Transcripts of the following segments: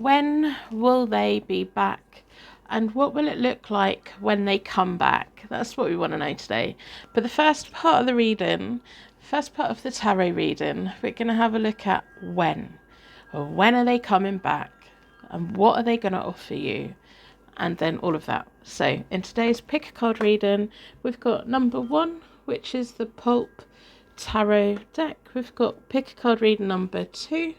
When will they be back? And what will it look like when they come back? That's what we want to know today. But the first part of the reading, first part of the tarot reading, we're going to have a look at when. When are they coming back? And what are they going to offer you? And then all of that. So in today's pick a card reading, we've got number 1, which is the Pulp Tarot deck. We've got pick a card reading number 2,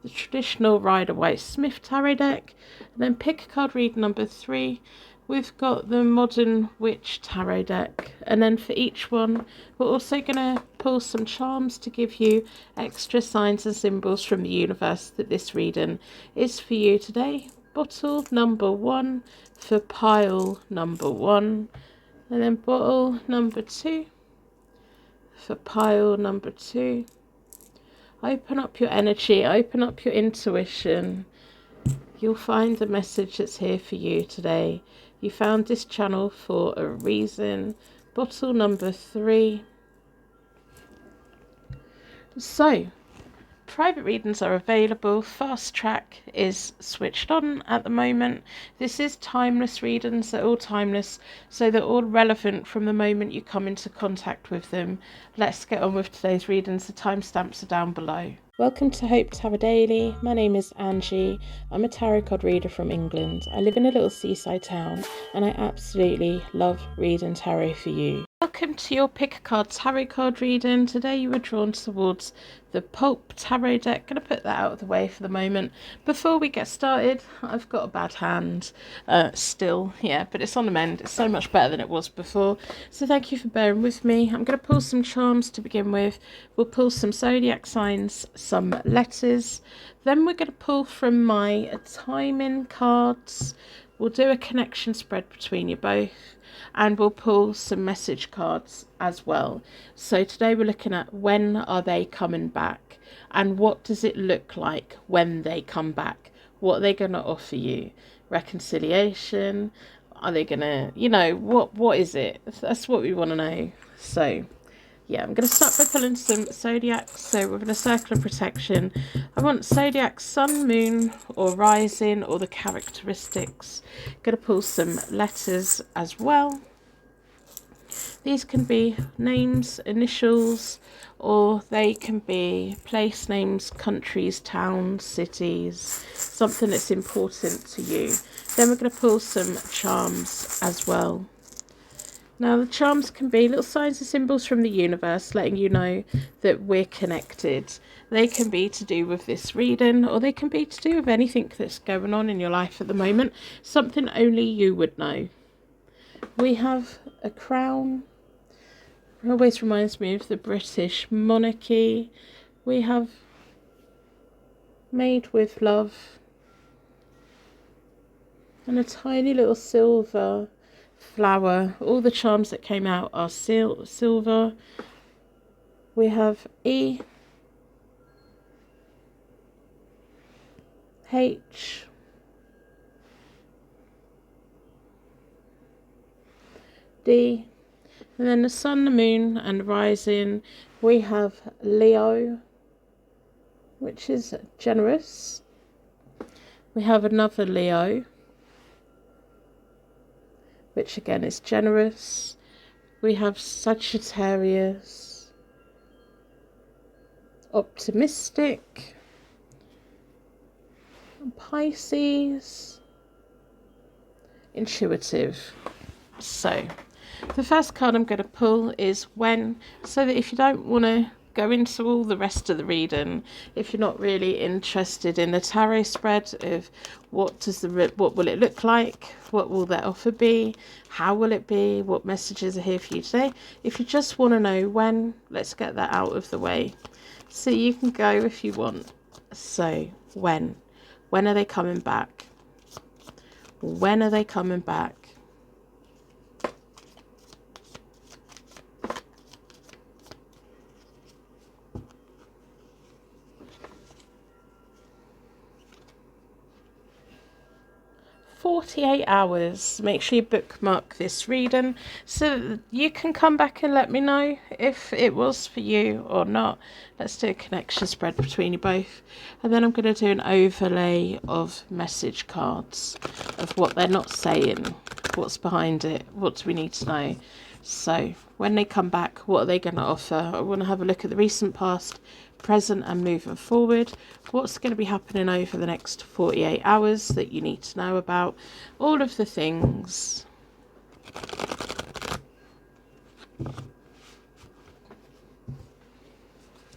the traditional Rider-Waite-Smith tarot deck, and then pick a card read number 3, we've got the Modern Witch tarot deck. And then for each one, we're also going to pull some charms to give you extra signs and symbols from the universe that this reading is for you today. Bottle number 1 for pile number 1, and then bottle number 2 for pile number 2. Open up your energy, open up your intuition. You'll find the message that's here for you today. You found this channel for a reason. Bottle number 3. So, private readings are available. Fast track is switched on at the moment. This is timeless readings. They're all timeless, so they're all relevant from the moment you come into contact with them. Let's get on with today's readings. The timestamps are down below. Welcome to Hope Tarot Daily. My name is Angie. I'm a tarot card reader from England. I live in a little seaside town and I absolutely love reading tarot for you. Welcome to your pick a card tarot card reading. Today you were drawn towards the Pulp Tarot deck. Gonna put that out of the way for the moment. Before we get started, I've got a bad hand still, yeah, but it's on the mend. It's so much better than it was before. So thank you for bearing with me. I'm gonna pull some charms to begin with. We'll pull some zodiac signs, some letters. Then we're gonna pull from my timing cards. We'll do a connection spread between you both. And we'll pull some message cards as well. So today we're looking at when are they coming back, and what does it look like when they come back? What are they going to offer you? Reconciliation? Are they going to, what is it? That's what we want to know. So yeah, I'm going to start by pulling some zodiacs. So we're going to circle of protection. I want zodiac, sun, moon, or rising, or the characteristics. Going to pull some letters as well. These can be names, initials, or they can be place names, countries, towns, cities, something that's important to you. Then we're going to pull some charms as well. Now the charms can be little signs and symbols from the universe letting you know that we're connected. They can be to do with this reading, or they can be to do with anything that's going on in your life at the moment. Something only you would know. We have a crown. It always reminds me of the British monarchy. We have made with love. And a tiny little silver flower. All the charms that came out are silver. We have E, H, D, and then the sun, the moon, and rising. We have Leo, which is generous. We have another Leo, which again is generous. We have Sagittarius, optimistic, Pisces, intuitive. So the first card I'm going to pull is when, so that if you don't want to go into all the rest of the reading, if you're not really interested in the tarot spread of what will it look like, what will their offer be, how will it be, what messages are here for you today, if you just want to know when, let's get that out of the way. So you can go if you want. So when are they coming back? When are they coming back? 48 hours. Make sure you bookmark this reading so that you can come back and let me know if it was for you or not. Let's do a connection spread between you both. And then I'm going to do an overlay of message cards of what they're not saying, what's behind it, what do we need to know. So when they come back, what are they going to offer? I want to have a look at the recent past, present and moving forward. What's going to be happening over the next 48 hours that you need to know about? All of the things.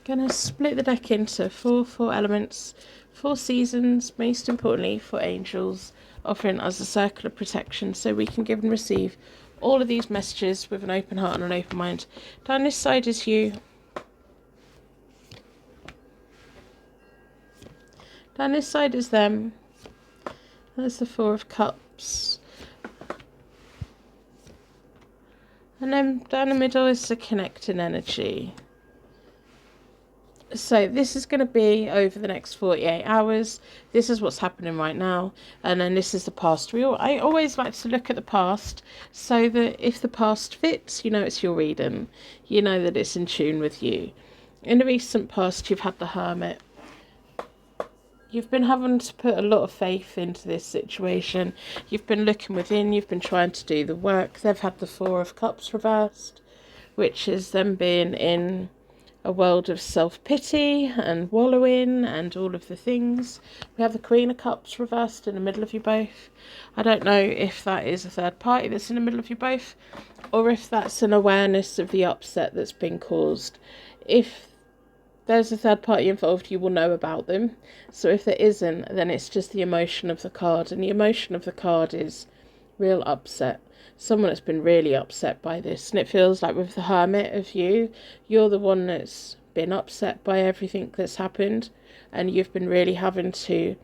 Going to split the deck into four elements, 4 seasons, most importantly for angels, offering us a circle of protection so we can give and receive all of these messages with an open heart and an open mind. Down this side is you. Down this side is them. There's the 4 of Cups. And then down the middle is the connecting energy. So this is going to be over the next 48 hours. This is what's happening right now. And then this is the past. I always like to look at the past so that if the past fits, you know it's your reading. You know that it's in tune with you. In the recent past, you've had the Hermit. You've been having to put a lot of faith into this situation. You've been looking within. You've been trying to do the work. They've had the 4 of Cups reversed, which is them being in a world of self-pity and wallowing and all of the things. We have the Queen of Cups reversed in the middle of you both. I don't know if that is a third party that's in the middle of you both or if that's an awareness of the upset that's been caused. If there's a third party involved, you will know about them. So if there isn't, then it's just the emotion of the card. And the emotion of the card is real upset. Someone that's been really upset by this. And it feels like with the Hermit of you, you're the one that's been upset by everything that's happened. And you've been really having to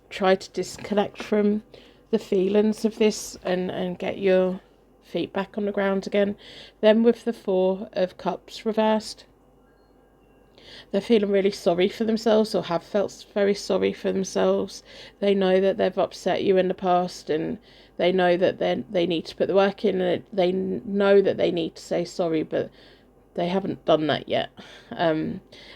try to disconnect from the feelings of this and get your feet back on the ground again. Then with the 4 of Cups reversed, they're feeling really sorry for themselves or have felt very sorry for themselves. They know that they've upset you in the past and they know that they need to put the work in and they know that they need to say sorry, but they haven't done that yet.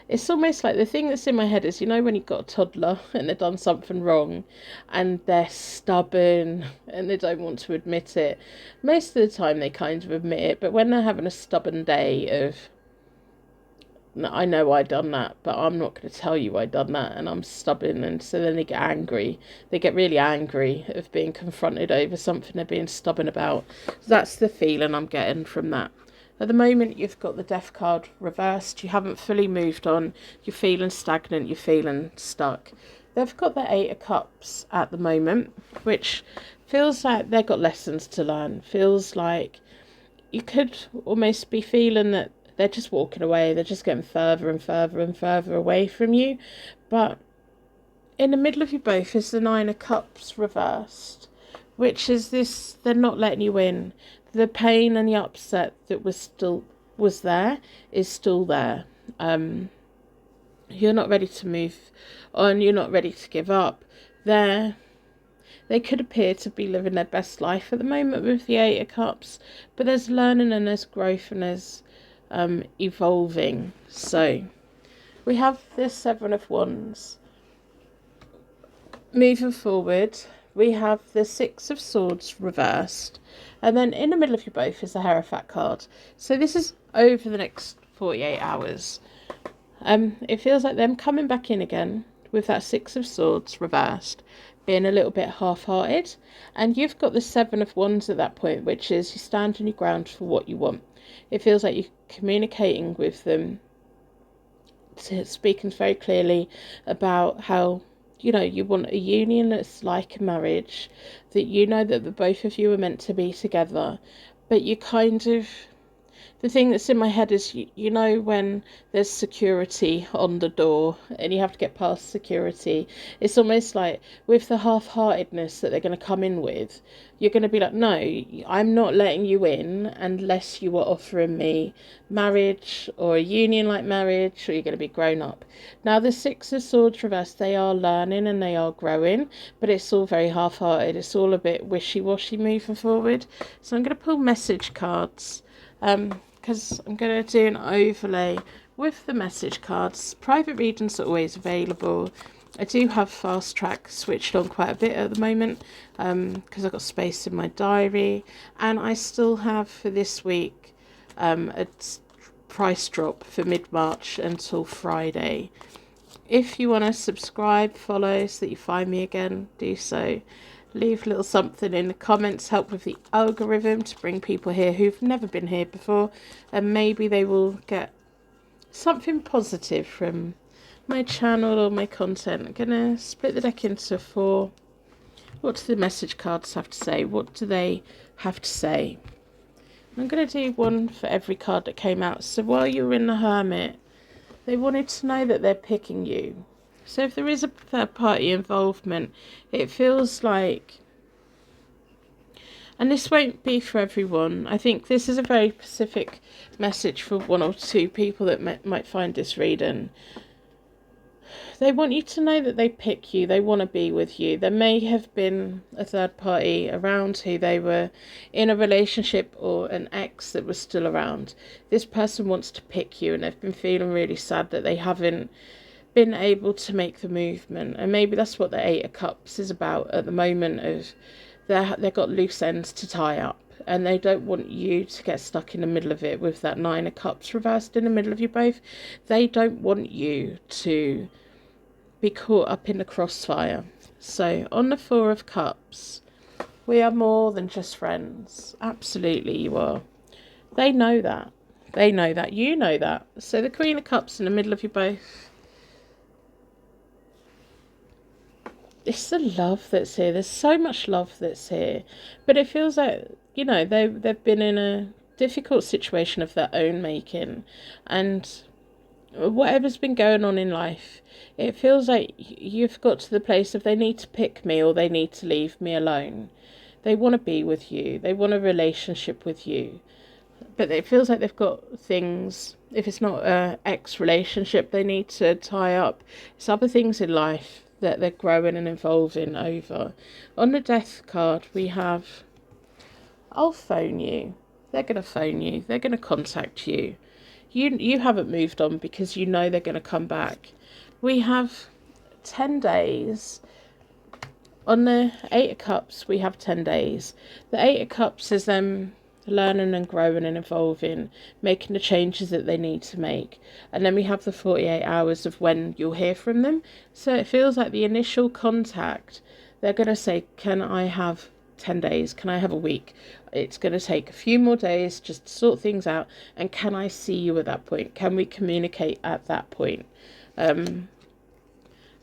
It's almost like the thing that's in my head is, you know, when you've got a toddler and they've done something wrong and they're stubborn and they don't want to admit it. Most of the time they kind of admit it, but when they're having a stubborn day of, I know I done that, but I'm not going to tell you I done that, and I'm stubborn, and so then they get angry. They get really angry of being confronted over something they're being stubborn about. That's the feeling I'm getting from that. At the moment, you've got the Death card reversed. You haven't fully moved on. You're feeling stagnant. You're feeling stuck. They've got the 8 of Cups at the moment, which feels like they've got lessons to learn. Feels like you could almost be feeling that they're just walking away. They're just getting further and further and further away from you. But in the middle of you both is the 9 of Cups reversed, which is this, they're not letting you in. The pain and the upset that was there is still there. You're not ready to move on. You're not ready to give up. They could appear to be living their best life at the moment with the 8 of Cups, but there's learning and there's growth and there's evolving. So we have this 7 of Wands. Moving forward, we have the 6 of Swords reversed, and then in the middle of you both is the Hierophant card. So this is over the next 48 hours. It feels like them coming back in again with that 6 of Swords reversed, being a little bit half-hearted, and you've got the 7 of Wands at that point, which is you stand on your ground for what you want. It feels like you're communicating with them, speaking very clearly about how, you know, you want a union that's like a marriage, that you know that the both of you are meant to be together, but you kind of, The thing that's in my head is, you know, when there's security on the door and you have to get past security, it's almost like with the half-heartedness that they're going to come in with, you're going to be like, no, I'm not letting you in unless you are offering me marriage or a union like marriage, or you're going to be grown up. Now, the Six of Swords reversed, they are learning and they are growing, but it's all very half-hearted. It's all a bit wishy-washy moving forward. So I'm going to pull message cards. Because I'm going to do an overlay with the message cards. Private readings are always available. I do have fast track switched on quite a bit at the moment because I've got space in my diary, and I still have for this week a price drop for mid-March until Friday. If you want to subscribe, follow so that you find me again, do so. Leave a little something in the comments, help with the algorithm to bring people here who've never been here before, and maybe they will get something positive from my channel or my content. I'm going to split the deck into 4. What do the message cards have to say? What do they have to say? I'm going to do one for every card that came out. So while you were in the Hermit, they wanted to know that they're picking you. So if there is a third party involvement, it feels like, and this won't be for everyone, I think this is a very specific message for 1 or 2 people that might find this reading. They want you to know that they pick you, they want to be with you. There may have been a third party around who they were in a relationship, or an ex that was still around. This person wants to pick you, and they've been feeling really sad that they haven't been able to make the movement. And maybe that's what the 8 of Cups is about at the moment, of they've got loose ends to tie up, and they don't want you to get stuck in the middle of it with that 9 of Cups reversed in the middle of you both. They don't want you to be caught up in the crossfire. So on the 4 of Cups, we are more than just friends. Absolutely you are. They know that. They know that. You know that. So the Queen of Cups in the middle of you both. It's the love that's here. There's so much love that's here. But it feels like, you know, they've been in a difficult situation of their own making. And whatever's been going on in life, it feels like you've got to the place of they need to pick me or they need to leave me alone. They want to be with you. They want a relationship with you. But it feels like they've got things, if it's not an ex-relationship they need to tie up, it's other things in life that they're growing and evolving over. On the Death card, we have, I'll phone you. They're going to phone you. They're going to contact you. You haven't moved on because you know they're going to come back. We have 10 days. On the 8 of Cups, we have 10 days. The 8 of Cups is them learning and growing and evolving, making the changes that they need to make. And then we have the 48 hours of when you'll hear from them. So it feels like the initial contact, they're going to say, can I have 10 days? Can I have a week? It's going to take a few more days just to sort things out. And can I see you at that point? Can we communicate at that point?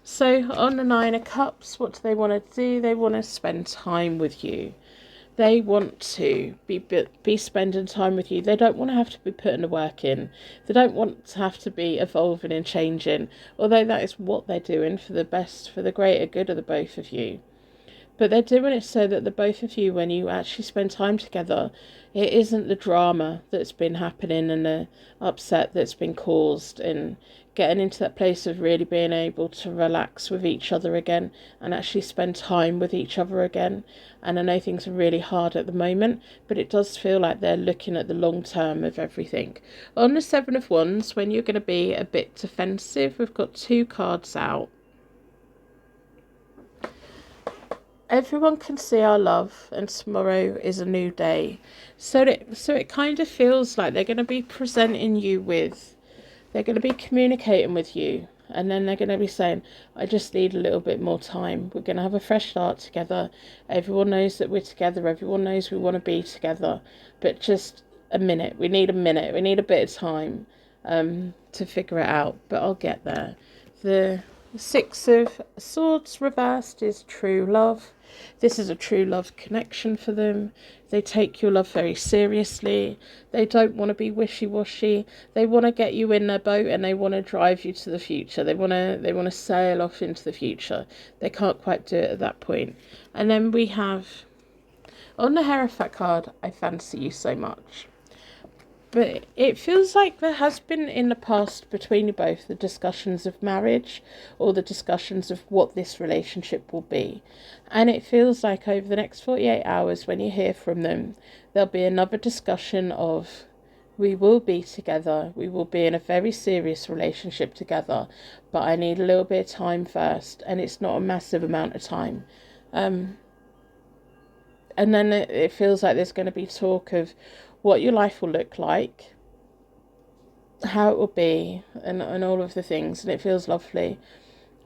So on the 9 of Cups, what do they want to do? They want to spend time with you. They want to be spending time with you. They don't want to have to be putting the work in. They don't want to have to be evolving and changing, although that is what they're doing for the best, for the greater good of the both of you. But they're doing it so that the both of you, when you actually spend time together, it isn't the drama that's been happening and the upset that's been caused, and getting into that place of really being able to relax with each other again and actually spend time with each other again. And I know things are really hard at the moment, but it does feel like they're looking at the long term of everything. On the 7 of Wands, when you're going to be a bit defensive, we've got 2 cards out. Everyone can see our love, and tomorrow is a new day. So it kind of feels like they're going to be presenting you with, they're going to be communicating with you, and then they're going to be saying, I just need a little bit more time. We're going to have a fresh start together. Everyone knows that we're together. Everyone knows we want to be together. But just a minute. We need a minute. We need a bit of time to figure it out. But I'll get there. The Six of Swords reversed is true love. This is a true love connection for them. They take your love very seriously. They don't want to be wishy-washy. They want to get you in their boat and they want to drive you to the future. They want to sail off into the future. They can't quite do it at that point. And then we have on the Hierophant card, I fancy you so much. But it feels like there has been in the past between you both the discussions of marriage or the discussions of what this relationship will be. And it feels like over the next 48 hours when you hear from them, there'll be another discussion of we will be together. We will be in a very serious relationship together. But I need a little bit of time first. And it's not a massive amount of time. And then it feels like there's going to be talk of what your life will look like, how it will be, and all of the things, and it feels lovely.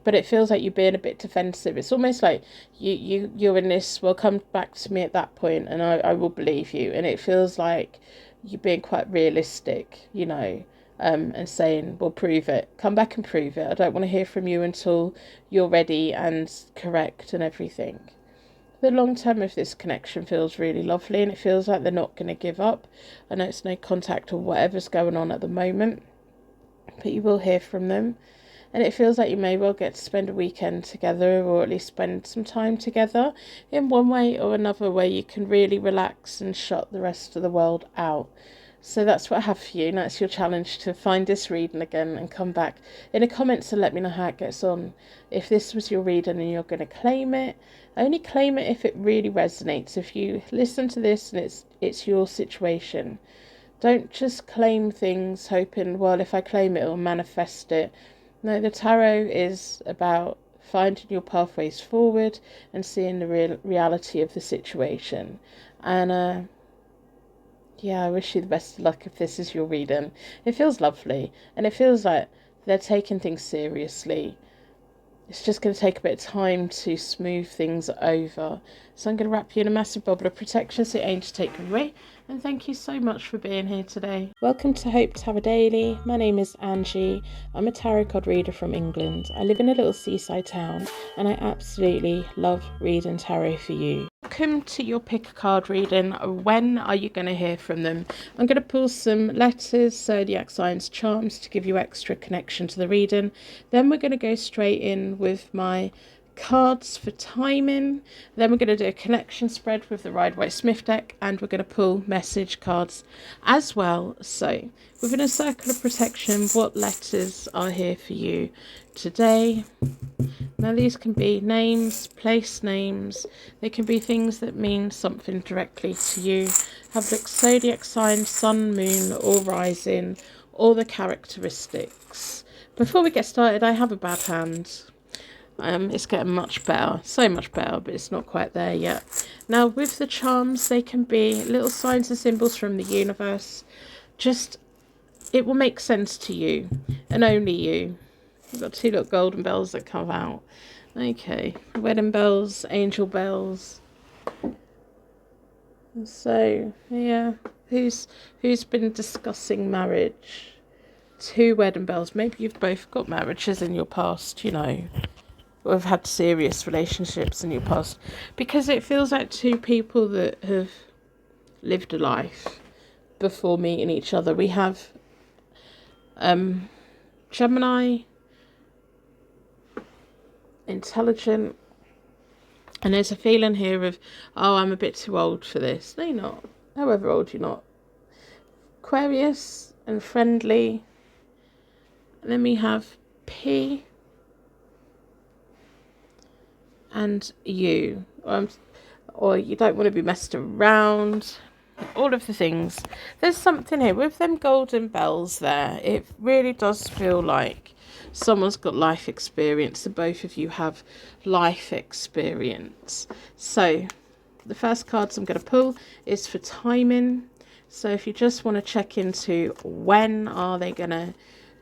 But it feels like you're being a bit defensive. It's almost like you're in this, well, come back to me at that point and I will believe you. And it feels like you're being quite realistic, you know, and saying, well, prove it. Come back and prove it. I don't want to hear from you until you're ready and correct and everything. The long term of this connection feels really lovely and it feels like they're not going to give up. I know it's no contact or whatever's going on at the moment, but you will hear from them. And it feels like you may well get to spend a weekend together or at least spend some time together in one way or another where you can really relax and shut the rest of the world out. So that's what I have for you. That's your challenge, to find this reading again and come back in the comments and let me know how it gets on. If this was your reading and you're going to claim it, only claim it if it really resonates. If you listen to this and it's your situation, don't just claim things hoping, well, if I claim it, it'll manifest it. No, the tarot is about finding your pathways forward and seeing the reality of the situation. And yeah, I wish you the best of luck if this is your reading. It feels lovely and it feels like they're taking things seriously. It's just going to take a bit of time to smooth things over. So I'm going to wrap you in a massive bubble of protection so it ain't to take away. And thank you so much for being here today. Welcome to Hope Tarot Daily. My name is Angie. I'm a tarot card reader from England. I live in a little seaside town and I absolutely love reading tarot for you. Welcome to your pick a card reading. When are you going to hear from them? I'm going to pull some letters, zodiac signs, charms to give you extra connection to the reading. Then we're going to go straight in with my cards for timing. Then we're going to do a connection spread with the Rider-Waite-Smith deck, and we're going to pull message cards as well. So within a circle of protection, what letters are here for you today? Now these can be names, place names. They can be things that mean something directly to you. Have the zodiac sign, sun, moon or rising, or the characteristics. Before we get started, I have a bad hand. It's getting much better, so much better, but it's not quite there yet. Now with the charms, they can be little signs and symbols from the universe. Just, it will make sense to you and only you. We've got two little golden bells that come out. Okay, wedding bells, angel bells. So yeah, who's been discussing marriage? Two wedding bells. Maybe you've both got marriages in your past, you know, or have had serious relationships in your past, because it feels like two people that have lived a life before meeting each other. We have Gemini, intelligent, and there's a feeling here of, oh, I'm a bit too old for this. No, you're not. However old you're not. Aquarius and friendly. And then we have P and U, or you don't want to be messed around. All of the things. There's something here with them golden bells there. It really does feel like someone's got life experience. The both of you have life experience. So the first cards I'm going to pull is for timing. So if you just want to check into when are they going to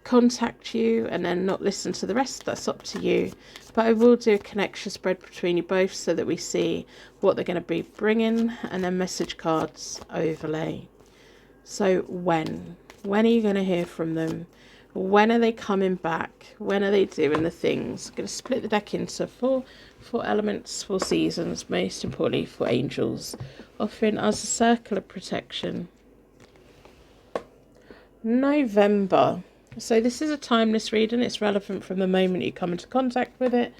contact you and then not listen to the rest, that's up to you. But I will do a connection spread between you both so that we see what they're going to be bringing, and then message cards overlay. So when are you going to hear from them? When are they coming back? When are they doing the things? I'm going to split the deck into four elements, 4 seasons, most importantly 4 angels, offering us a circle of protection. November. So this is a timeless reading. It's relevant from the moment you come into contact with it.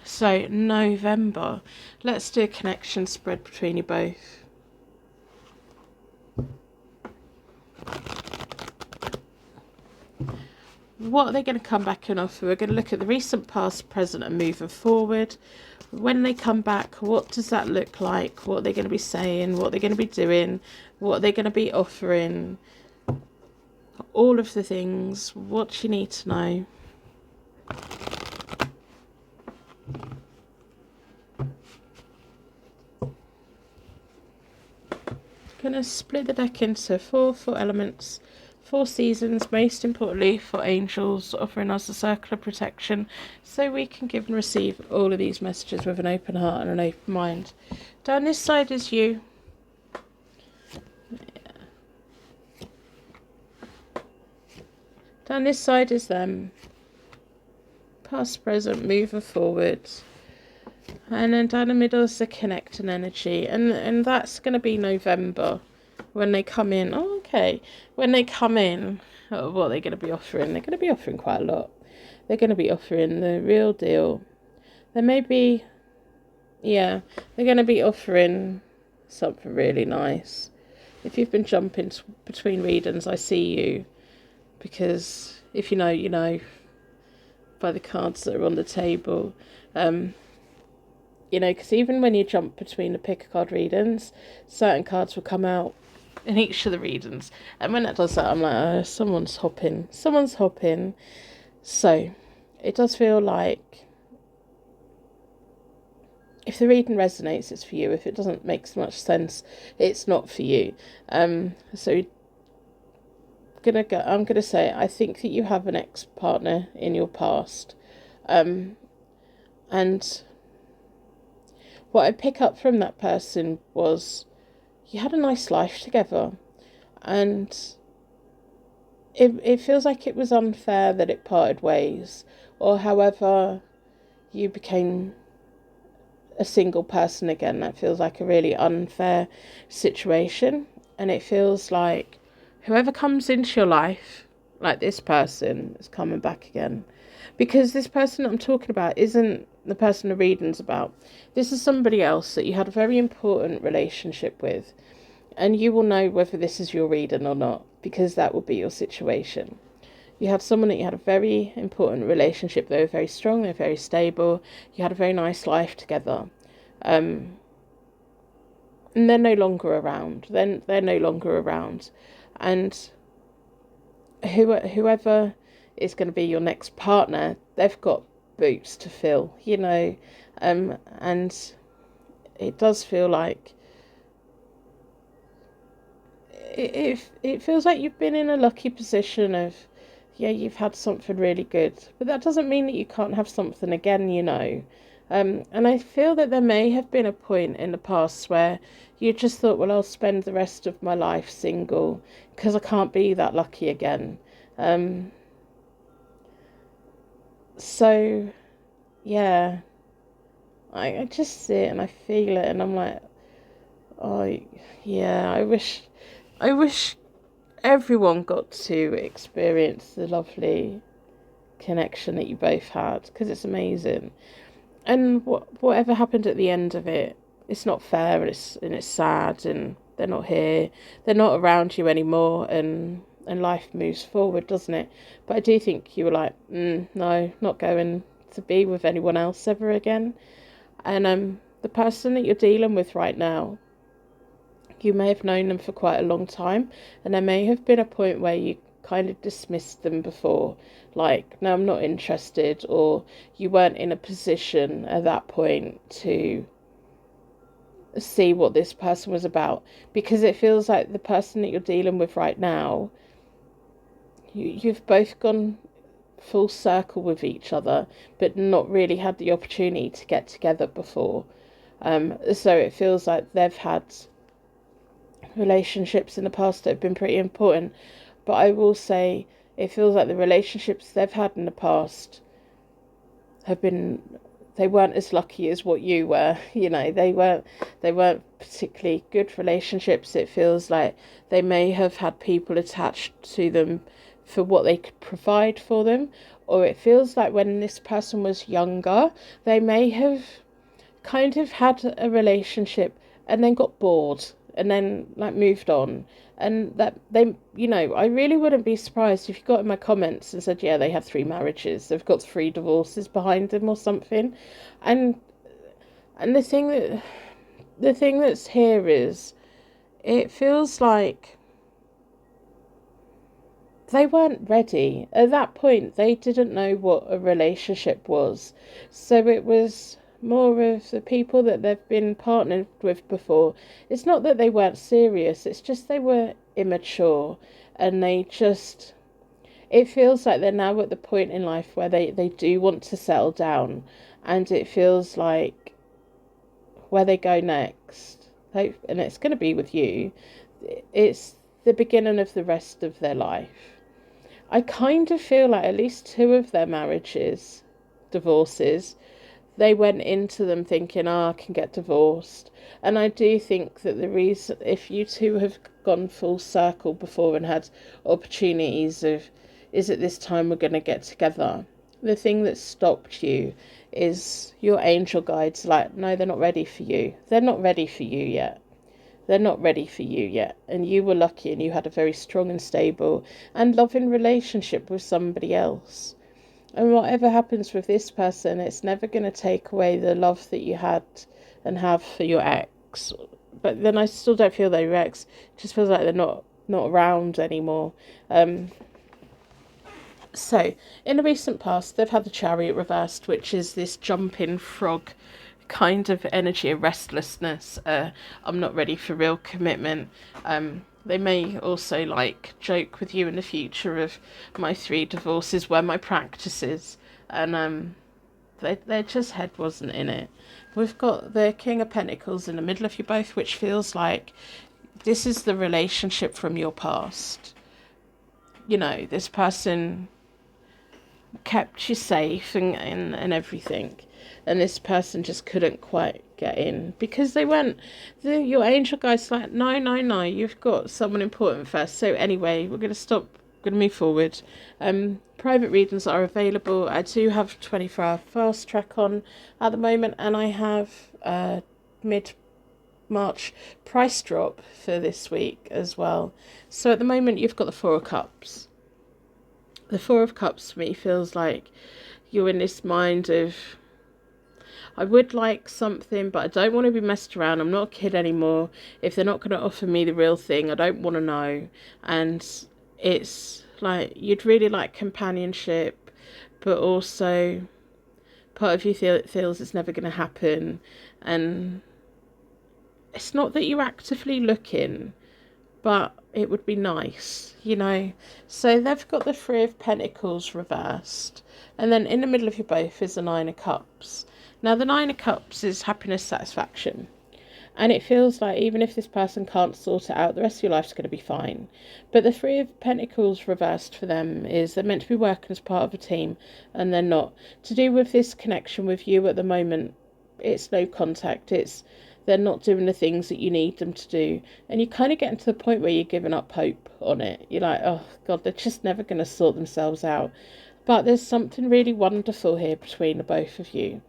So November. Let's do a connection spread between you both. What are they going to come back and offer? We're going to look at the recent, past, present and moving forward. When they come back, what does that look like? What are they going to be saying? What are they going to be doing? What are they going to be offering? All of the things. What you need to know. Going to split the deck into four elements, 4 seasons, most importantly 4 angels, offering us a circle of protection so we can give and receive all of these messages with an open heart and an open mind. Down this side is you. Down this side is them. Past, present, moving forward. And then down the middle is the connecting energy. And that's going to be November. When they come in, when they come in, what are they going to be offering? They're going to be offering quite a lot. They're going to be offering the real deal. There may be, they're going to be offering something really nice. If you've been jumping between readings, I see you. Because if you know, you know, by the cards that are on the table. Because even when you jump between the pick a card readings, certain cards will come out in each of the readings. And when it does that, I'm like, someone's hopping. So, it does feel like if the reading resonates, it's for you. If it doesn't make so much sense, it's not for you. So, I'm gonna say, I think that you have an ex-partner in your past. And what I pick up from that person was you had a nice life together, and it feels like it was unfair that it parted ways, or however you became a single person again. That feels like a really unfair situation, and it feels like whoever comes into your life, like this person, is coming back again. Because this person that I'm talking about isn't the person the reading's about. This is somebody else that you had a very important relationship with. And you will know whether this is your reading or not, because that will be your situation. You had someone that you had a very important relationship. They were very strong, they were very stable. You had a very nice life together. And they're no longer around. They're no longer around. And whoever is going to be your next partner, they've got boots to fill, and it does feel like it feels like you've been in a lucky position of, you've had something really good, but that doesn't mean that you can't have something again, and I feel that there may have been a point in the past where you just thought, well, I'll spend the rest of my life single because I can't be that lucky again. So, yeah, I just see it and I feel it, and I'm like, oh, yeah, I wish everyone got to experience the lovely connection that you both had, because it's amazing. And whatever happened at the end of it, it's not fair, and it's sad, and they're not here, they're not around you anymore, and life moves forward, doesn't it? But I do think you were like, no, not going to be with anyone else ever again. And the person that you're dealing with right now, you may have known them for quite a long time, and there may have been a point where you kind of dismissed them before, like, no, I'm not interested, or you weren't in a position at that point to see what this person was about, because it feels like the person that you're dealing with right now, you've both gone full circle with each other, but not really had the opportunity to get together before. So it feels like they've had relationships in the past that have been pretty important, But I will say it feels like the relationships they've had in the past have been, they weren't as lucky as what you were. You know, they weren't particularly good relationships. It feels like they may have had people attached to them for what they could provide for them, or it feels like when this person was younger, they may have kind of had a relationship and then got bored and then like moved on, and that they, you know, I really wouldn't be surprised if you got in my comments and said, yeah, they have 3 marriages, they've got 3 divorces behind them or something. And the thing that's here is, it feels like they weren't ready at that point. They didn't know what a relationship was, so it was more of the people that they've been partnered with before. It's not that they weren't serious, it's just they were immature, and they just, it feels like they're now at the point in life where they do want to settle down, and it feels like where they go next, and it's going to be with you, it's the beginning of the rest of their life. I kind of feel like at least 2 of their divorces, they went into them thinking, oh, I can get divorced. And I do think that the reason, if you two have gone full circle before and had opportunities of, is it this time we're going to get together? The thing that stopped you is your angel guides like, no, they're not ready for you. They're not ready for you yet. They're not ready for you yet. And you were lucky and you had a very strong and stable and loving relationship with somebody else. And whatever happens with this person, it's never going to take away the love that you had and have for your ex. But then I still don't feel they're your ex. It just feels like they're not around anymore. So, in the recent past, they've had the Chariot reversed, which is this jumping frog kind of energy of restlessness. I'm not ready for real commitment. They may also like joke with you in the future of my 3 divorces were my practices, and their just head wasn't in it. We've got the King of Pentacles in the middle of you both, which feels like this is the relationship from your past. You know, this person kept you safe and everything, and this person just couldn't quite get in because they weren't, your angel guys like, no, you've got someone important first. So anyway, we're going to stop, we're going to move forward. Private readings are available. I do have 24-hour fast track on at the moment, and I have mid-March price drop for this week as well. So at the moment you've got the 4 of Cups. The 4 of Cups for me feels like you're in this mind of, I would like something, but I don't want to be messed around. I'm not a kid anymore. If they're not going to offer me the real thing, I don't want to know. And it's like you'd really like companionship, but also part of you feels it's never going to happen. And it's not that you're actively looking, but it would be nice, you know. So they've got the 3 of Pentacles reversed, and then in the middle of you both is the 9 of Cups. Now the 9 of Cups is happiness, satisfaction, and it feels like even if this person can't sort it out, the rest of your life's going to be fine. But the 3 of Pentacles reversed for them is they're meant to be working as part of a team, and they're not. To do with this connection with you at the moment, it's no contact, it's they're not doing the things that you need them to do. And you're kind of getting to the point where you're giving up hope on it. You're like, oh God, they're just never going to sort themselves out. But there's something really wonderful here between the both of you.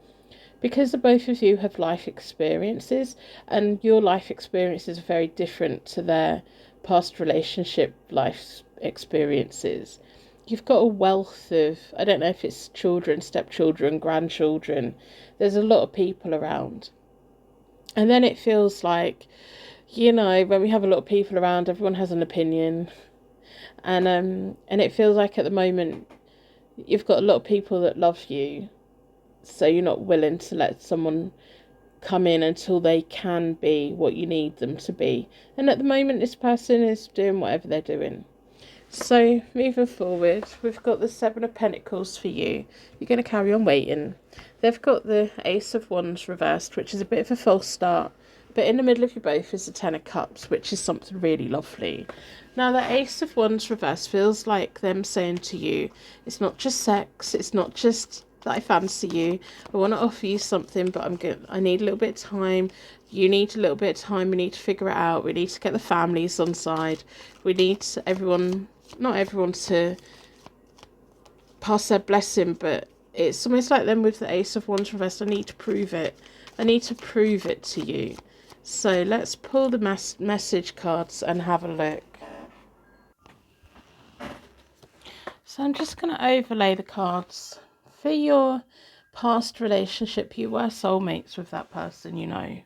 Because the both of you have life experiences, and your life experiences are very different to their past relationship life experiences. You've got a wealth of, I don't know if it's children, stepchildren, grandchildren. There's a lot of people around. And then it feels like, you know, when we have a lot of people around, everyone has an opinion. And it feels like at the moment, you've got a lot of people that love you. So you're not willing to let someone come in until they can be what you need them to be. And at the moment, this person is doing whatever they're doing. So moving forward, we've got the 7 of Pentacles for you. You're going to carry on waiting. They've got the Ace of Wands reversed, which is a bit of a false start, But in the middle of you both is the Ten of Cups, which is something really lovely. Now, the Ace of Wands reverse feels like them saying to you, it's not just sex, it's not just that I fancy you. I want to offer you something, but I need a little bit of time. You need a little bit of time. We need to figure it out. We need to get the families on side. We need not everyone to pass their blessing, but it's almost like them with the Ace of Wands reversed. I need to prove it. I need to prove it to you. So let's pull the message cards and have a look. So I'm just going to overlay the cards. For your past relationship, you were soulmates with that person, you know.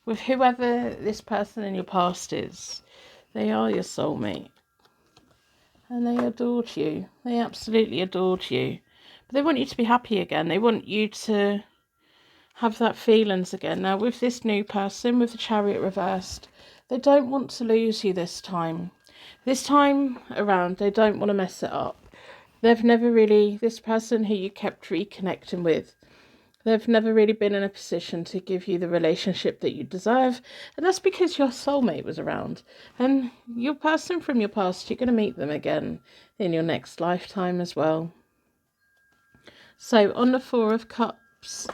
With whoever this person in your past is, they are your soulmate. And they adored you. They absolutely adored you. But they want you to be happy again. They want you to have that feelings again. Now, with this new person, with the Chariot reversed, they don't want to lose you this time. This time around, they don't want to mess it up. They've never really, this person who you kept reconnecting with, they've never really been in a position to give you the relationship that you deserve. And that's because your soulmate was around. And your person from your past, you're going to meet them again in your next lifetime as well. So on the Four of Cups,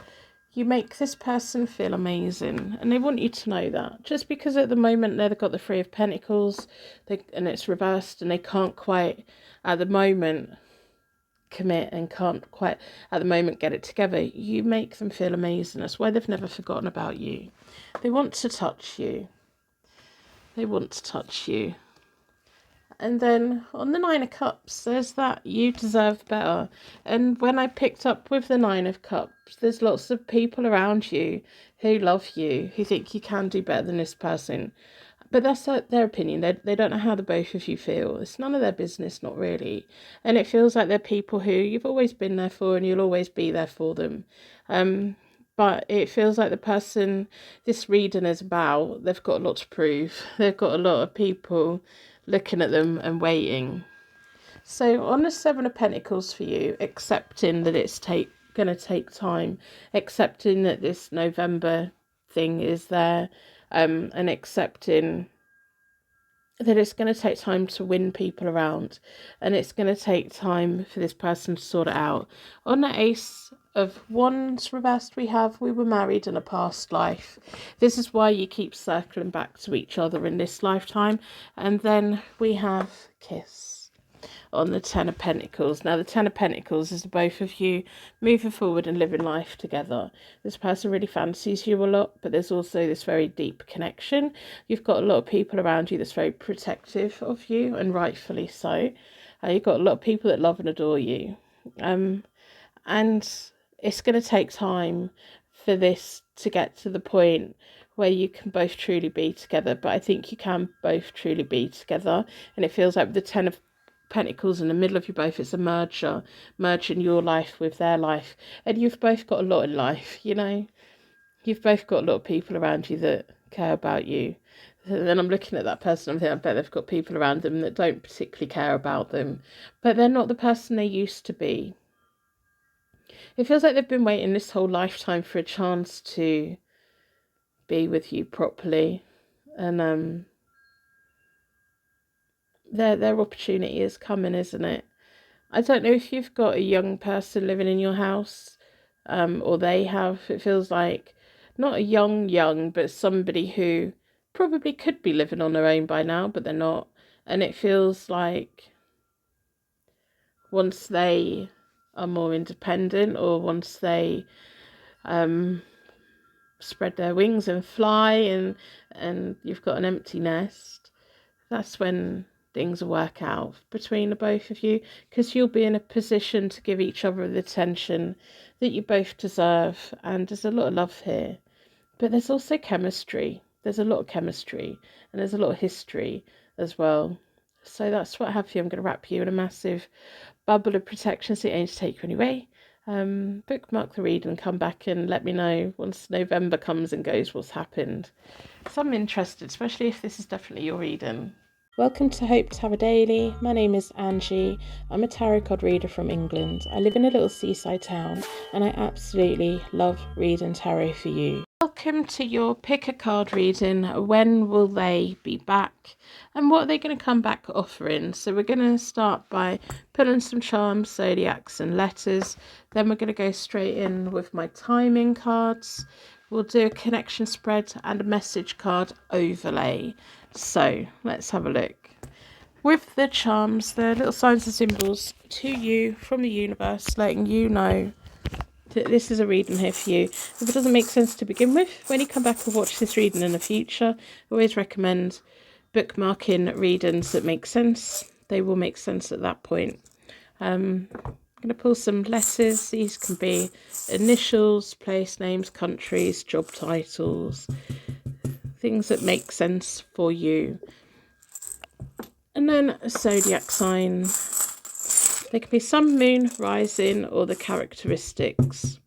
you make this person feel amazing. And they want you to know that. Just because at the moment they've got the Three of Pentacles and it's reversed and they can't quite, at the moment, commit and can't quite at the moment get it together, you make them feel amazing. That's why they've never forgotten about you. They want to touch you. They want to touch you. And then on the Nine of Cups, there's that you deserve better. And when I picked up with the Nine of Cups, there's lots of people around you who love you, who think you can do better than this person. But that's their opinion. They don't know how the both of you feel. It's none of their business, not really. And it feels like they're people who you've always been there for and you'll always be there for them. But it feels like the person this reading is about, they've got a lot to prove. They've got a lot of people looking at them and waiting. So on the Seven of Pentacles for you, accepting that it's going to take time, accepting that this November thing is there, and accepting that it's going to take time to win people around and it's going to take time for this person to sort it out. On the Ace of Wands reversed, we were married in a past life. This is why you keep circling back to each other in this lifetime. And then we have Kiss on the Ten of Pentacles. Now, the Ten of Pentacles is the both of you moving forward and living life together. This person really fancies you a lot, but there's also this very deep connection. You've got a lot of people around you that's very protective of you, and rightfully so. You've got a lot of people that love and adore you. And it's going to take time for this to get to the point where you can both truly be together. But I think you can both truly be together. And it feels like with the Ten of Pentacles in the middle of you both, it's a merging your life with their life. And you've both got a lot in life, you know. You've both got a lot of people around you that care about you. And then I'm looking at that person, I'm thinking, I bet they've got people around them that don't particularly care about them. But they're not the person they used to be. It feels like they've been waiting this whole lifetime for a chance to be with you properly. And their opportunity is coming, isn't it? I don't know if you've got a young person living in your house, or they have. It feels like not a young, but somebody who probably could be living on their own by now, but they're not. And it feels like once they are more independent, or once they spread their wings and fly, and you've got an empty nest, that's when things will work out between the both of you, because you'll be in a position to give each other the attention that you both deserve. And there's a lot of love here, but there's also chemistry. There's a lot of chemistry, and there's a lot of history as well. So that's what I have for you. I'm going to wrap you in a massive bubble of protection so it ain't to take you anyway. Bookmark the read and come back and let me know once November comes and goes what's happened. So I'm interested, especially if this is definitely your reading. Welcome to Hope Tarot Daily. My name is Angie. I'm a tarot card reader from England. I live in a little seaside town and I absolutely love reading tarot for you. welcome to your pick a card reading. When will they be back? And what are they going to come back offering? So we're going to start by pulling some charms, zodiacs and letters. Then we're going to go straight in with my timing cards. We'll do a connection spread and a message card overlay. So let's have a look. With the charms, the little signs and symbols to you from the universe, letting you know that this is a reading here for you. If it doesn't make sense to begin with, when you come back and watch this reading in the future, I always recommend bookmarking readings that make sense. They will make sense at that point. I'm going to pull some letters. These can be initials, place names, countries, job titles, things that make sense for you. And then a zodiac sign. There can be sun, moon, rising, or the characteristics.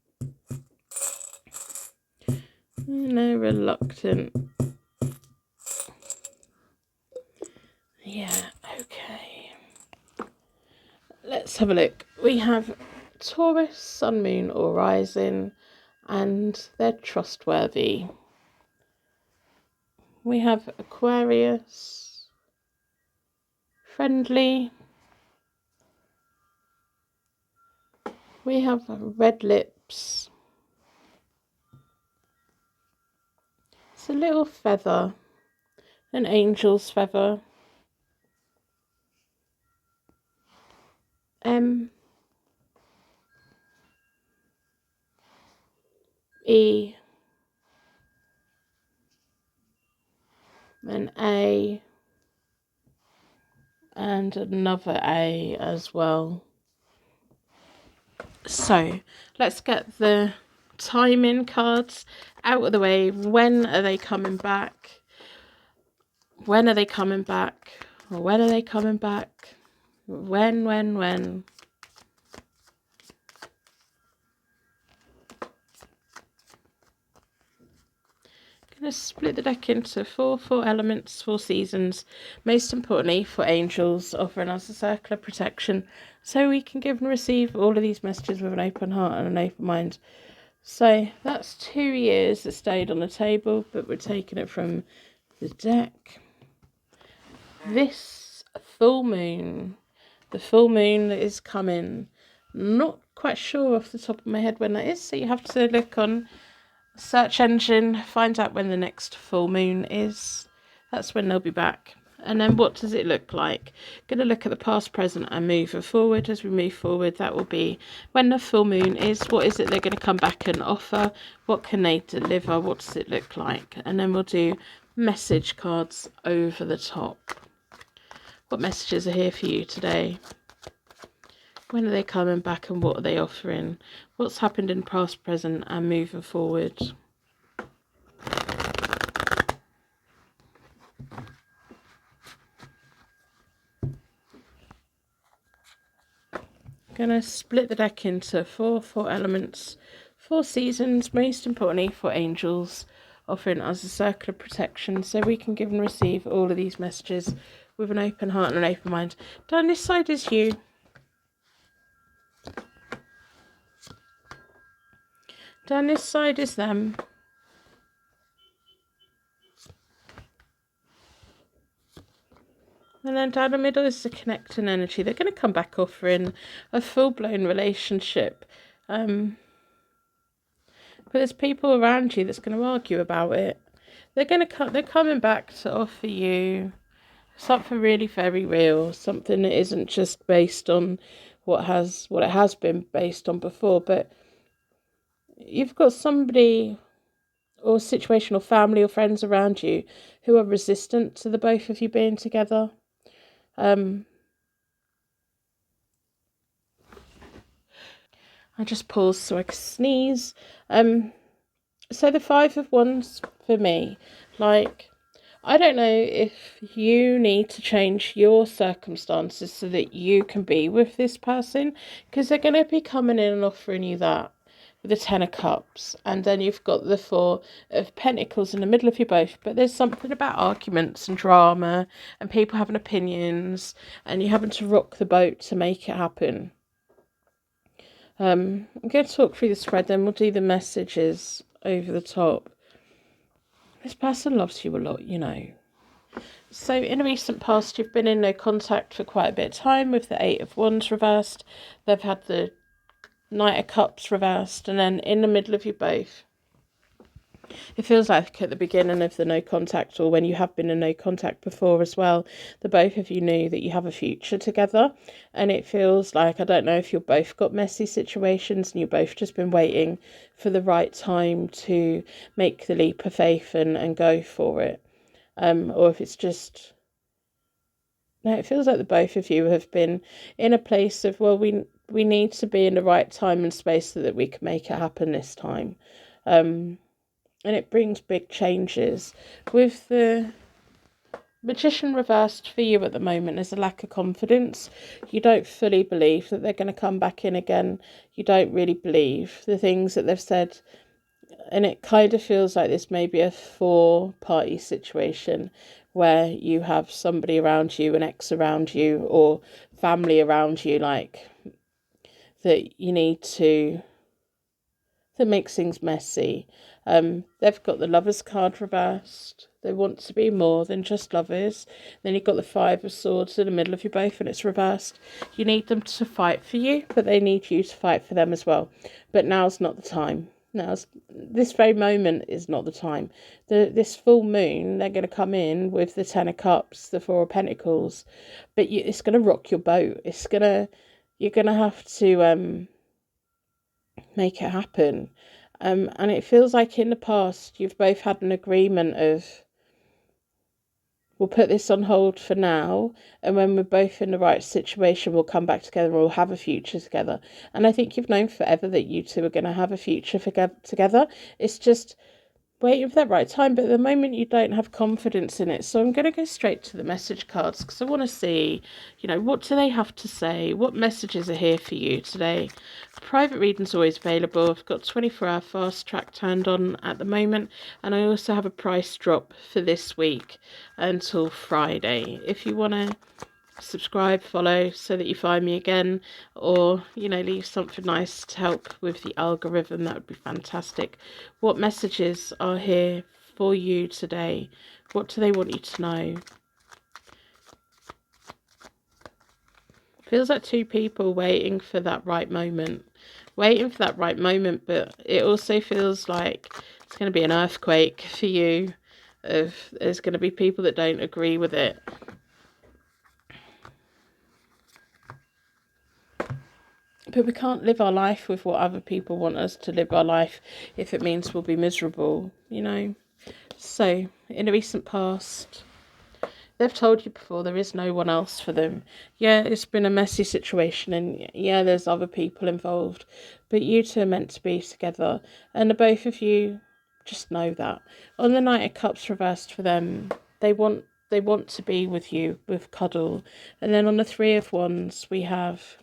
No, reluctant. Yeah, okay. Let's have a look. We have Taurus, sun, moon, or rising, and they're trustworthy. We have Aquarius, friendly. We have red lips. It's a little feather, an angel's feather. M, E, an A, and another A as well. So let's get the timing cards out of the way. When are they coming back? When are they coming back? When are they coming back? When? Going to split the deck into four elements, 4 seasons. Most importantly, for angels, offering us a circle of protection, so we can give and receive all of these messages with an open heart and an open mind. So that's 2 years that stayed on the table, but we're taking it from the deck. This full moon, the full moon that is coming, not quite sure off the top of my head when that is, so you have to look on search engine, find out when the next full moon is. That's when they'll be back. And then what does it look like? Going to look at the past, present and moving forward. As we move forward, that will be when the full moon is. What is it they're going to come back and offer? What can they deliver? What does it look like? And then we'll do message cards over the top. What messages are here for you today? When are they coming back and what are they offering? What's happened in past, present and moving forward? Gonna split the deck into four elements, 4 seasons, most importantly for angels, offering us a circle of protection so we can give and receive all of these messages with an open heart and an open mind. Down this side is you. Down this side is them. And then down the middle is the connecting energy. They're going to come back offering a full-blown relationship. But there's people around you that's going to argue about it. They're coming back to offer you something really very real, something that isn't just based on what it has been based on before, but you've got somebody or situation or family or friends around you who are resistant to the both of you being together. I just paused so I could sneeze. So the 5 of Wands for me, like, I don't know if you need to change your circumstances so that you can be with this person, because they're going to be coming in and offering you that with the 10 of Cups, and then you've got the 4 of Pentacles in the middle of you both. But there's something about arguments and drama and people having opinions and you having to rock the boat to make it happen. I'm going to talk through the spread, then we'll do the messages over the top. This person loves you a lot, you know. So in a recent past, you've been in no contact for quite a bit of time with the Eight of Wands reversed. They've had the Knight of Cups reversed, and then in the middle of you both, it feels like at the beginning of the no contact, or when you have been in no contact before as well, the both of you knew that you have a future together. And it feels like, I don't know if you've both got messy situations and you've both just been waiting for the right time to make the leap of faith and go for it. Or if it's just, no, it feels like the both of you have been in a place of, well, we need to be in the right time and space so that we can make it happen this time. And it brings big changes. With the Magician reversed for you at the moment, there's a lack of confidence. You don't fully believe that they're going to come back in again. You don't really believe the things that they've said. And it kind of feels like this may be a 4-party situation where you have somebody around you, an ex around you, or family around you, like, that you need to, that makes things messy. They've got the Lovers card reversed. They want to be more than just lovers. Then you've got the Five of Swords in the middle of you both, and it's reversed. You need them to fight for you, but they need you to fight for them as well. But now's not the time. This very moment is not the time. This full moon, they're going to come in with the Ten of Cups, the Four of Pentacles, but it's going to rock your boat. You're going to have to make it happen. And it feels like in the past you've both had an agreement of, we'll put this on hold for now, and when we're both in the right situation, we'll come back together and we'll have a future together. And I think you've known forever that you two are going to have a future together. It's just waiting for that right time, but at the moment you don't have confidence in it. So I'm going to go straight to the message cards because I want to see, what do they have to say? What messages are here for you today? Private readings always available. I've got 24-hour fast track turned on at the moment, and I also have a price drop for this week until Friday. If you want to subscribe, follow, so that you find me again, or leave something nice to help with the algorithm, that would be fantastic. What messages are here for you today? What do they want you to know? Feels like two people waiting for that right moment, but it also feels like it's going to be an earthquake for you. There's going to be people that don't agree with it. But we can't live our life with what other people want us to live our life if it means we'll be miserable, So, in the recent past, they've told you before there is no one else for them. Yeah, it's been a messy situation, and yeah, there's other people involved, but you two are meant to be together, and the both of you just know that. On the Knight of Cups reversed for them, they want to be with you, with cuddle. And then on the Three of Wands, we have,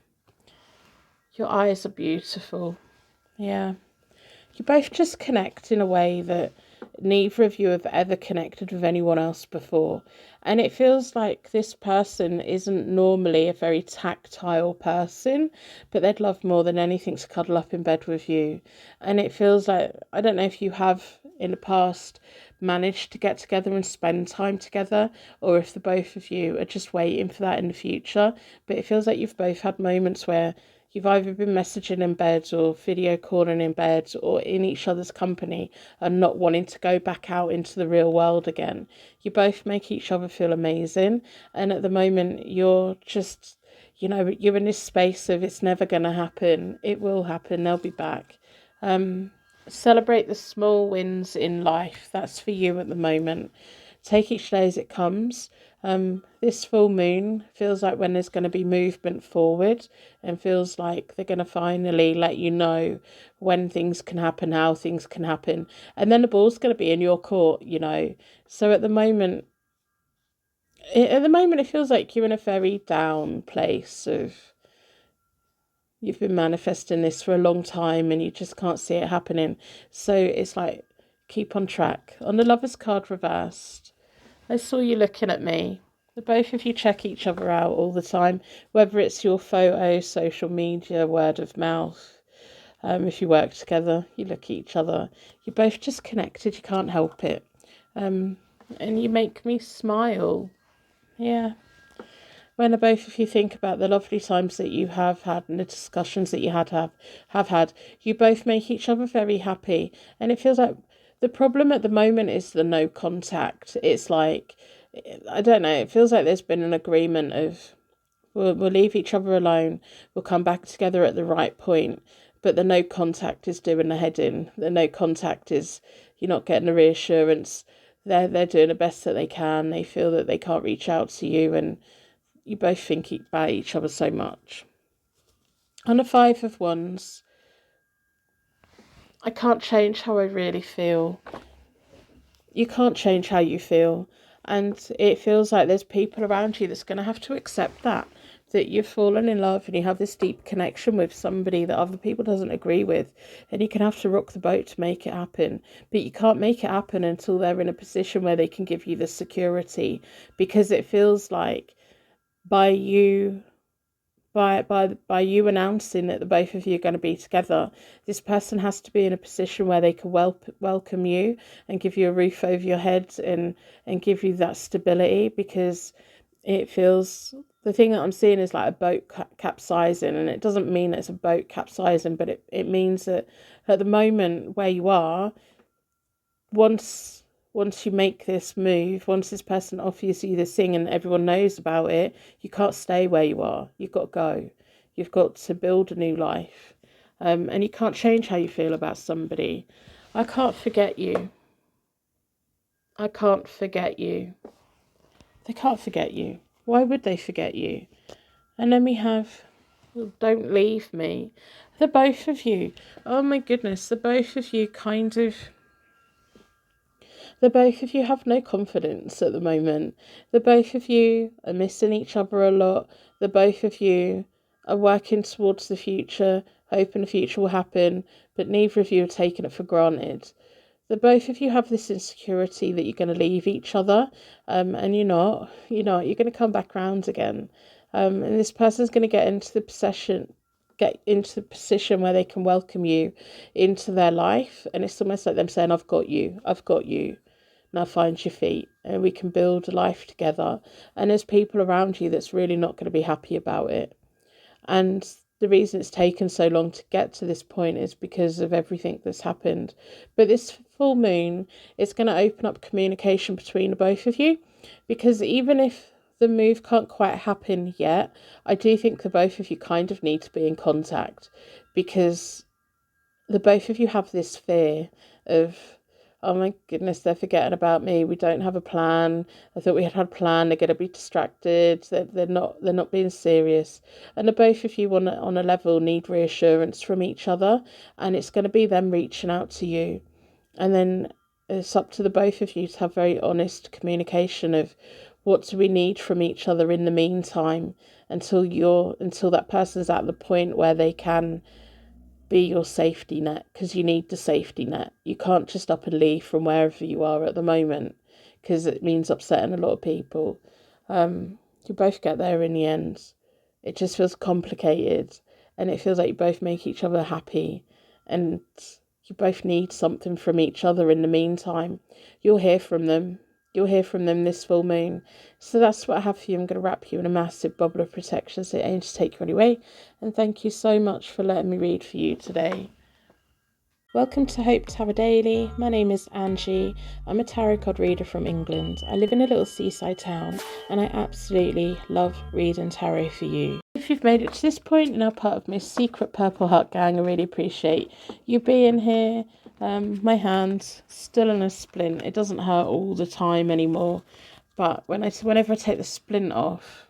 your eyes are beautiful. Yeah. You both just connect in a way that neither of you have ever connected with anyone else before. And it feels like this person isn't normally a very tactile person, but they'd love more than anything to cuddle up in bed with you. And it feels like, I don't know if you have in the past managed to get together and spend time together, or if the both of you are just waiting for that in the future. But it feels like you've both had moments where you've either been messaging in bed or video calling in bed or in each other's company and not wanting to go back out into the real world again. You both make each other feel amazing. And at the moment, you're just, you're in this space of it's never going to happen. It will happen. They'll be back. Celebrate the small wins in life. That's for you at the moment. Take each day as it comes. This full moon feels like when there's going to be movement forward, and feels like they're going to finally let you know when things can happen, how things can happen, and then the ball's going to be in your court, So at the moment it feels like you're in a very down place of, you've been manifesting this for a long time and you just can't see it happening. So it's like, keep on track. On the Lovers card reversed, I saw you looking at me. The both of you check each other out all the time, whether it's your photo, social media, word of mouth. If you work together, you look at each other. You're both just connected. You can't help it. And you make me smile. Yeah. When the both of you think about the lovely times that you have had and the discussions that you have had, you both make each other very happy. And it feels like the problem at the moment is the no contact. It's like, I don't know, it feels like there's been an agreement of we'll leave each other alone, we'll come back together at the right point. But the no contact is doing the head in. The no contact is you're not getting the reassurance. They're doing the best that they can. They feel that they can't reach out to you, and you both think about each other so much. On the Five of Wands, I can't change how I really feel. You can't change how you feel. And it feels like there's people around you that's going to have to accept that you've fallen in love and you have this deep connection with somebody that other people doesn't agree with, and you can have to rock the boat to make it happen. But you can't make it happen until they're in a position where they can give you the security, because it feels like by you by you announcing that the both of you are going to be together, this person has to be in a position where they can welcome you and give you a roof over your head and give you that stability, because it feels, the thing that I'm seeing is like a boat capsizing, and it doesn't mean it's a boat capsizing, but it means that at the moment where you are, once you make this move, once this person offers you this thing and everyone knows about it, you can't stay where you are. You've got to go. You've got to build a new life. And you can't change how you feel about somebody. I can't forget you. I can't forget you. They can't forget you. Why would they forget you? And then we have, don't leave me. The both of you. Oh my goodness, the both of you kind of, the both of you have no confidence at the moment. The both of you are missing each other a lot. The both of you are working towards the future, hoping the future will happen, but neither of you are taking it for granted. The both of you have this insecurity that you're going to leave each other, and you're going to come back round again. And this person's going to get into the position where they can welcome you into their life, and it's almost like them saying, I've got you, now find your feet and we can build a life together. And there's people around you that's really not going to be happy about it. And the reason it's taken so long to get to this point is because of everything that's happened. But this full moon is going to open up communication between the both of you, because even if the move can't quite happen yet, I do think the both of you kind of need to be in contact, because the both of you have this fear of, oh my goodness, they're forgetting about me. We don't have a plan. I thought we had a plan. They're going to be distracted. They're not being serious. And the both of you on a level need reassurance from each other. And it's going to be them reaching out to you. And then it's up to the both of you to have very honest communication of what do we need from each other in the meantime, until that person's at the point where they can be your safety net, because you need the safety net. You can't just up and leave from wherever you are at the moment, because it means upsetting a lot of people. You both get there in the end. It just feels complicated, and it feels like you both make each other happy, and you both need something from each other in the meantime. You'll hear from them. You'll hear from them this full moon. So that's what I have for you. I'm going to wrap you in a massive bubble of protection so it ain't to take you anyway. And thank you so much for letting me read for you today. Welcome to Hope Tarot Daily. My name is Angie. I'm a tarot card reader from England. I live in a little seaside town and I absolutely love reading tarot for you. If you've made it to this point and are part of my secret Purple Heart gang, I really appreciate you being here. My hand's still in a splint. It doesn't hurt all the time anymore, but whenever I take the splint off,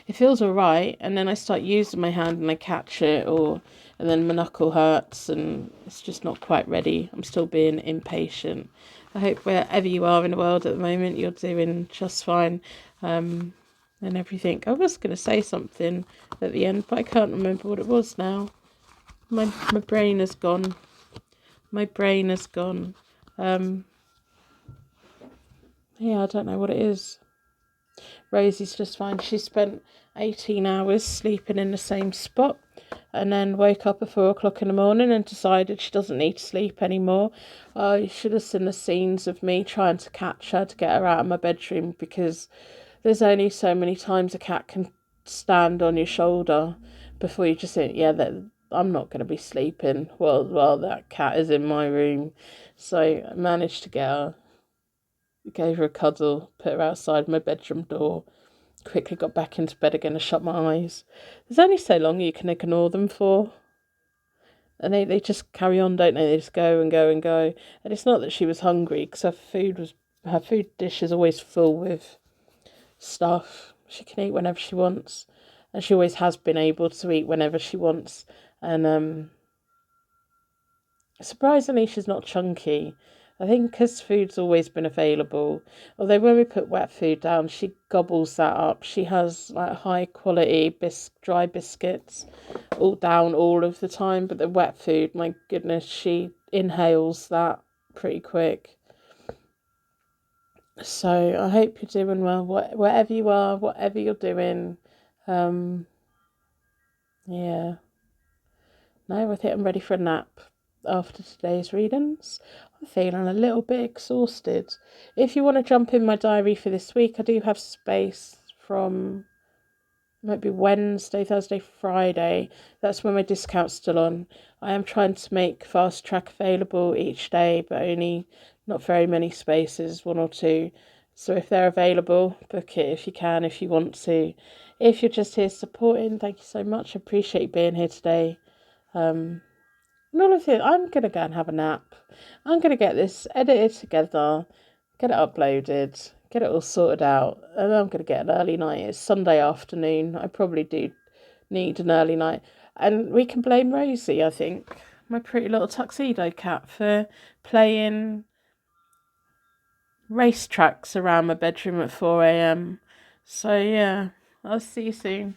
it feels alright, and then I start using my hand and I catch it, and then my knuckle hurts and it's just not quite ready. I'm still being impatient. I hope wherever you are in the world at the moment, you're doing just fine, and everything. I was going to say something at the end, but I can't remember what it was now. My brain is gone. My brain is gone. Yeah, I don't know what it is. Rosie's just fine. She spent 18 hours sleeping in the same spot. and then woke up at 4 o'clock in the morning and decided she doesn't need to sleep anymore. You should have seen the scenes of me trying to catch her to get her out of my bedroom, because there's only so many times a cat can stand on your shoulder before you just think, yeah, that I'm not going to be sleeping while that cat is in my room. So I managed to get her, gave her a cuddle, put her outside my bedroom door, quickly got back into bed again and shut my eyes. There's only so long you can ignore them for. And they just carry on, don't they? They just go and go and go. And it's not that she was hungry, because her food dish is always full with stuff. She can eat whenever she wants, and she always has been able to eat whenever she wants. And surprisingly, she's not chunky. I think because food's always been available. Although when we put wet food down, she gobbles that up. She has like high quality dry biscuits all down all of the time. But the wet food, my goodness, she inhales that pretty quick. So I hope you're doing well, wherever you are, whatever you're doing. Yeah. No, I think I'm ready for a nap after today's readings. I'm feeling a little bit exhausted. If you want to jump in my diary for this week, I do have space from maybe Wednesday, Thursday, Friday. That's when my discount's still on. I am trying to make Fast Track available each day, but only not very many spaces, 1 or 2. So if they're available, book it if you can, if you want to. If you're just here supporting, thank you so much. I appreciate you being here today. And all of it, I'm going to go and have a nap. I'm going to get this edited together, get it uploaded, get it all sorted out, and I'm going to get an early night. It's Sunday afternoon. I probably do need an early night. And we can blame Rosie, I think, my pretty little tuxedo cat, for playing racetracks around my bedroom at 4 a.m. So, yeah, I'll see you soon.